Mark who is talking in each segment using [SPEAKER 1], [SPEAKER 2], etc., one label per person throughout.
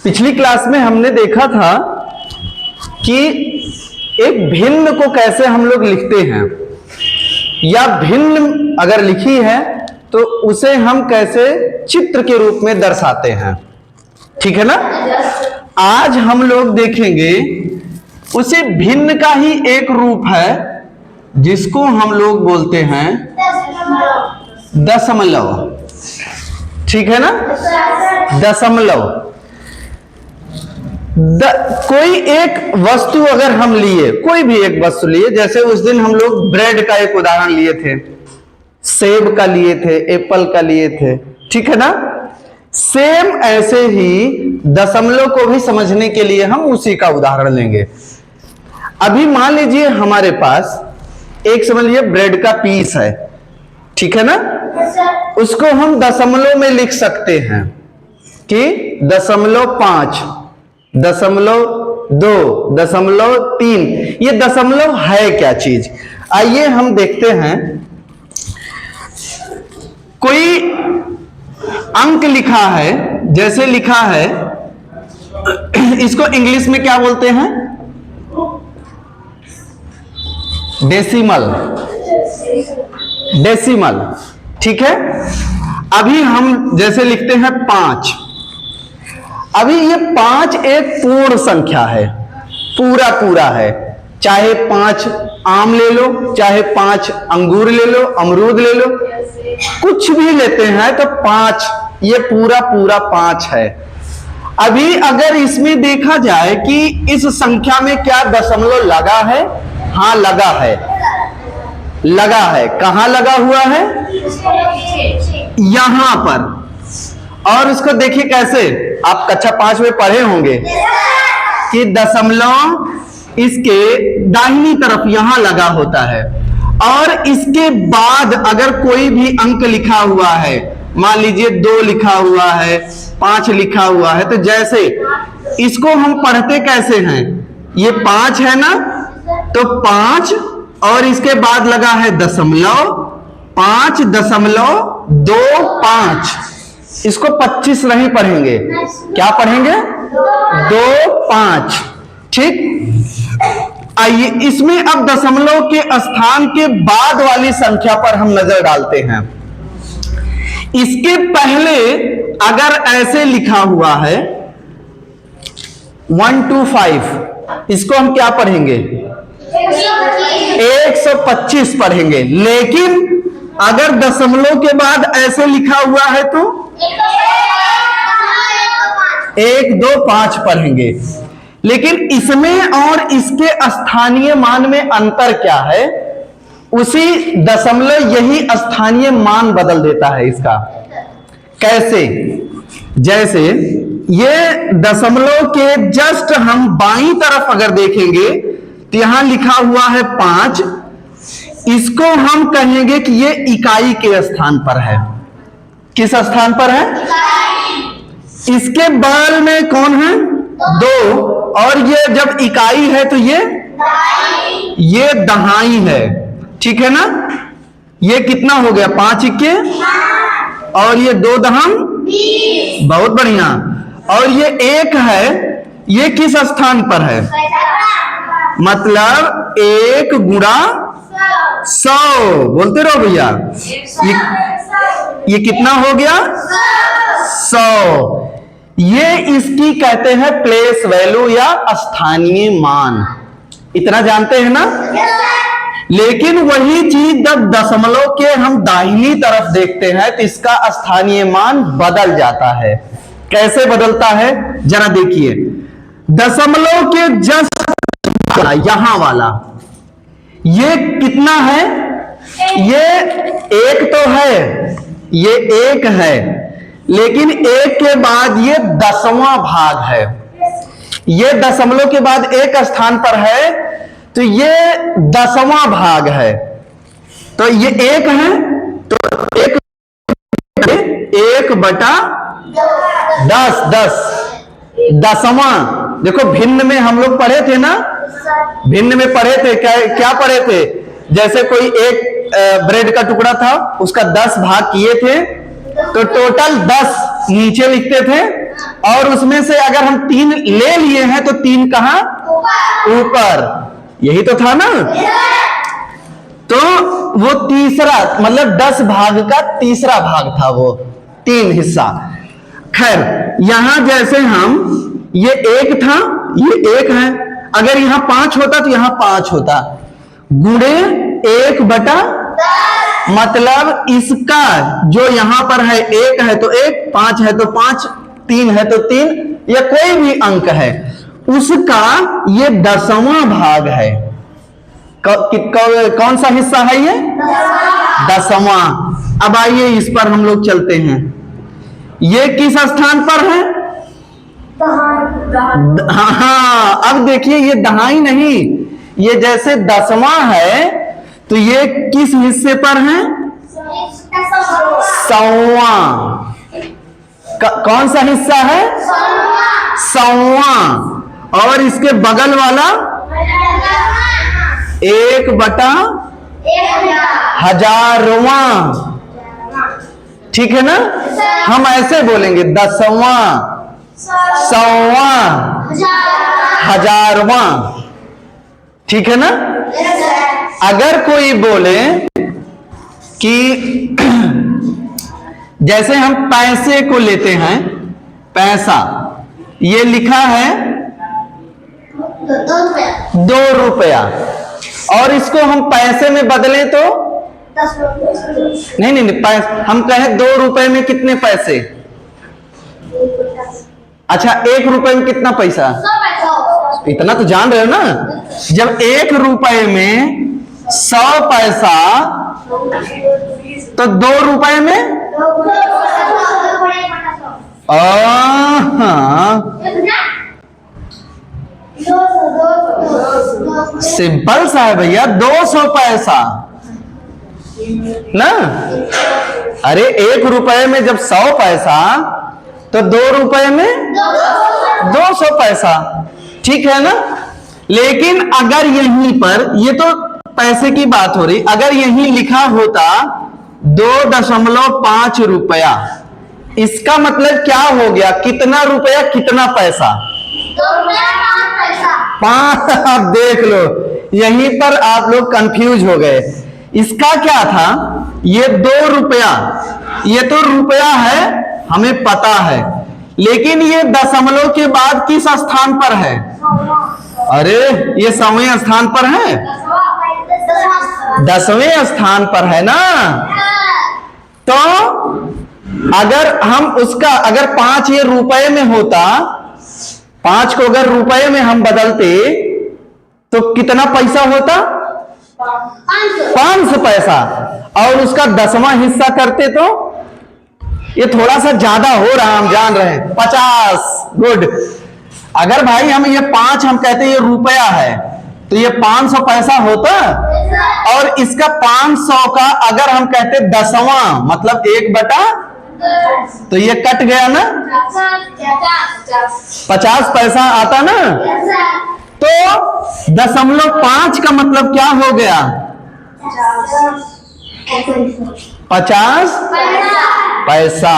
[SPEAKER 1] पिछली क्लास में हमने देखा था कि एक भिन्न को कैसे हम लोग लिखते हैं, या भिन्न अगर लिखी है तो उसे हम कैसे चित्र के रूप में दर्शाते हैं। ठीक है ना। आज हम लोग देखेंगे उसे भिन्न का ही एक रूप है जिसको हम लोग बोलते हैं दशमलव। ठीक है ना। दशमलव। कोई एक वस्तु अगर हम लिए, कोई भी एक वस्तु लिए, जैसे उस दिन हम लोग ब्रेड का एक उदाहरण लिए थे, सेब का लिए थे, एप्पल का लिए थे। ठीक है ना। सेम ऐसे ही दशमलव को भी समझने के लिए हम उसी का उदाहरण लेंगे। अभी मान लीजिए हमारे पास एक, समझ लीजिए ब्रेड का पीस है। ठीक है ना। उसको हम दशमलव में लिख सकते हैं कि 0.5, 0.2, 0.3। ये दशमलव है क्या चीज। आइए हम देखते हैं। कोई अंक लिखा है, जैसे लिखा है, इसको इंग्लिश में क्या बोलते हैं? डेसिमल। डेसिमल। ठीक है। अभी हम जैसे लिखते हैं 5। अभी ये 5 एक पूर्ण संख्या है, पूरा पूरा है। चाहे 5 आम ले लो, चाहे 5 अंगूर ले लो, अमरूद ले लो, कुछ भी लेते हैं तो 5, ये पूरा पूरा 5 है। अभी अगर इसमें देखा जाए कि इस संख्या में क्या दशमलव लगा है? हाँ लगा है, लगा है। कहां लगा हुआ है? यहां पर। और इसको देखिए कैसे, आप कक्षा 5 में पढ़े होंगे कि दशमलव इसके दाहिनी तरफ यहां लगा होता है, और इसके बाद अगर कोई भी अंक लिखा हुआ है, मान लीजिए 2 लिखा हुआ है, 5 लिखा हुआ है, तो जैसे इसको हम पढ़ते कैसे हैं? ये 5 है ना, तो 5 और इसके बाद लगा है दशमलव, 5.25। इसको 25 नहीं पढ़ेंगे, क्या पढ़ेंगे? 2, 5। ठीक। आइए इसमें अब दशमलव के स्थान के बाद वाली संख्या पर हम नजर डालते हैं। इसके पहले अगर ऐसे लिखा हुआ है 125, इसको हम क्या पढ़ेंगे? 125 पढ़ेंगे। लेकिन अगर दशमलव के बाद ऐसे लिखा हुआ है तो 1, 2, 5 पढ़ेंगे। लेकिन इसमें और इसके स्थानीय मान में अंतर क्या है? उसी दशमलव यही स्थानीय मान बदल देता है इसका। कैसे? जैसे ये दशमलव के जस्ट हम बाईं तरफ अगर देखेंगे तो यहां लिखा हुआ है 5। इसको हम कहेंगे कि ये इकाई के स्थान पर है। किस स्थान पर है? इसके बगल में कौन है? 2। और ये जब इकाई है तो ये दहाई है। ठीक है ना। ये कितना हो गया? 5 इक्के और ये 2 दहम, बहुत बढ़िया। और ये 1 है, ये किस स्थान पर है? मतलब 1 गुणा 100। बोलते रहो भैया। ये कितना हो गया? 100। ये इसकी कहते हैं प्लेस वैल्यू या स्थानीय मान। इतना जानते हैं ना। लेकिन वही चीज जब दशमलव के हम दाहिनी तरफ देखते हैं तो इसका स्थानीय मान बदल जाता है। कैसे बदलता है जरा देखिए। दशमलव के जस्ट यहां वाला ये कितना है? ये 1 तो है, ये 1 है, लेकिन 1 के बाद ये 10वां भाग है। ये दशमलव के बाद 1 स्थान पर है तो ये 10वां भाग है। तो ये 1 है तो 1/10, 10वां। देखो भिन्न में हम लोग पढ़े थे ना, भिन्न में पढ़े थे, क्या पढ़े थे? जैसे कोई एक ब्रेड का टुकड़ा था, उसका 10 भाग किए थे तो टोटल 10 नीचे लिखते थे और उसमें से अगर हम 3 ले लिए हैं तो 3 कहां? ऊपर। यही तो था ना। तो वो तीसरा मतलब 10 भाग का तीसरा भाग था वो 3 हिस्सा। खैर यहां जैसे हम ये 1 था, ये 1 है, अगर यहां 5 होता तो यहां 5 होता, गुणे 1/10, मतलब इसका जो यहां पर है 1 है तो 1, 5 है तो 5, 3 है तो 3, या कोई भी अंक है उसका ये 10वां भाग है। कौन सा हिस्सा है ये? 10वां। अब आइए इस पर हम लोग चलते हैं। ये किस स्थान पर है? हाँ, अब देखिए ये दहाई नहीं, ये जैसे 10वां है तो ये किस हिस्से पर है? 100वां। कौन सा हिस्सा है? 100वां। और इसके बगल वाला 1/1000वां। ठीक है ना? हम ऐसे बोलेंगे 10वां, 100वां, 1000वां। ठीक है ना? अगर कोई बोले कि जैसे हम पैसे को लेते हैं, पैसा ये लिखा है 2 रुपया, और इसको हम पैसे में बदले तो नहीं, हम कहें 2 रुपए में कितने पैसे? अच्छा 1 रुपए में कितना पैसा? इतना तो जान रहे हो ना। जब 1 रुपए में 100 पैसा तो 2 रुपए में सिंपल सा है भैया, 200 पैसा ना। अरे 1 रुपए में जब 100 पैसा तो 2 रुपए में 200 पैसा। ठीक है ना? लेकिन अगर यहीं पर, ये तो पैसे की बात हो रही, अगर यहीं लिखा होता 2.5 रुपया, इसका मतलब क्या हो गया? कितना रुपया कितना पैसा? 5। आप देख लो, यहीं पर आप लोग कंफ्यूज हो गए। इसका क्या था? ये 2 रुपया, ये तो रुपया है हमें पता है, लेकिन ये दशमलव के बाद किस स्थान पर है? अरे ये 100वें स्थान पर है, 10वें स्थान पर है ना। तो अगर हम उसका, अगर 5 ये रुपए में होता, 5 को अगर रुपए में हम बदलते तो कितना पैसा होता? 500 पैसा। और उसका 10वां हिस्सा करते तो ये थोड़ा सा ज्यादा हो रहा, हम जान रहे हैं, 50। गुड। अगर भाई हम ये 5 हम कहते ये रुपया है तो ये 500 पैसा होता, और इसका 500 का अगर हम कहते 10वां मतलब 1/, तो ये कट गया ना, 50 पैसा आता ना। तो 0.5 का मतलब क्या हो गया? 50 पैसा।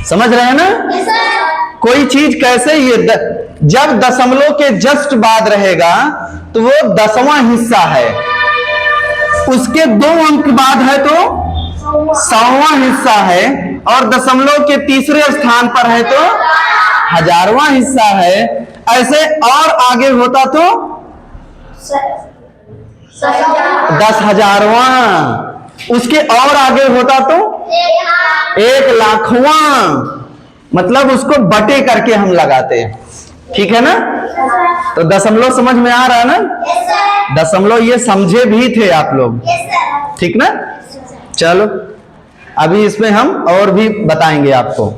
[SPEAKER 1] समझ रहे हैं ना? कोई चीज कैसे, ये जब दशमलव के जस्ट बाद रहेगा तो वो 10वां हिस्सा है, उसके 2 अंक बाद है तो 100वां हिस्सा है, और दशमलव के तीसरे स्थान पर है तो 1000वां हिस्सा है। ऐसे और आगे होता तो 10,000वां, उसके और आगे होता तो 1,00,000वां, मतलब उसको बटे करके हम लगाते हैं। ठीक है ना? तो दशमलव समझ में आ रहा है ना? दशमलव ये समझे भी थे आप लोग, ठीक ना? चलो अभी इसमें हम और भी बताएंगे आपको।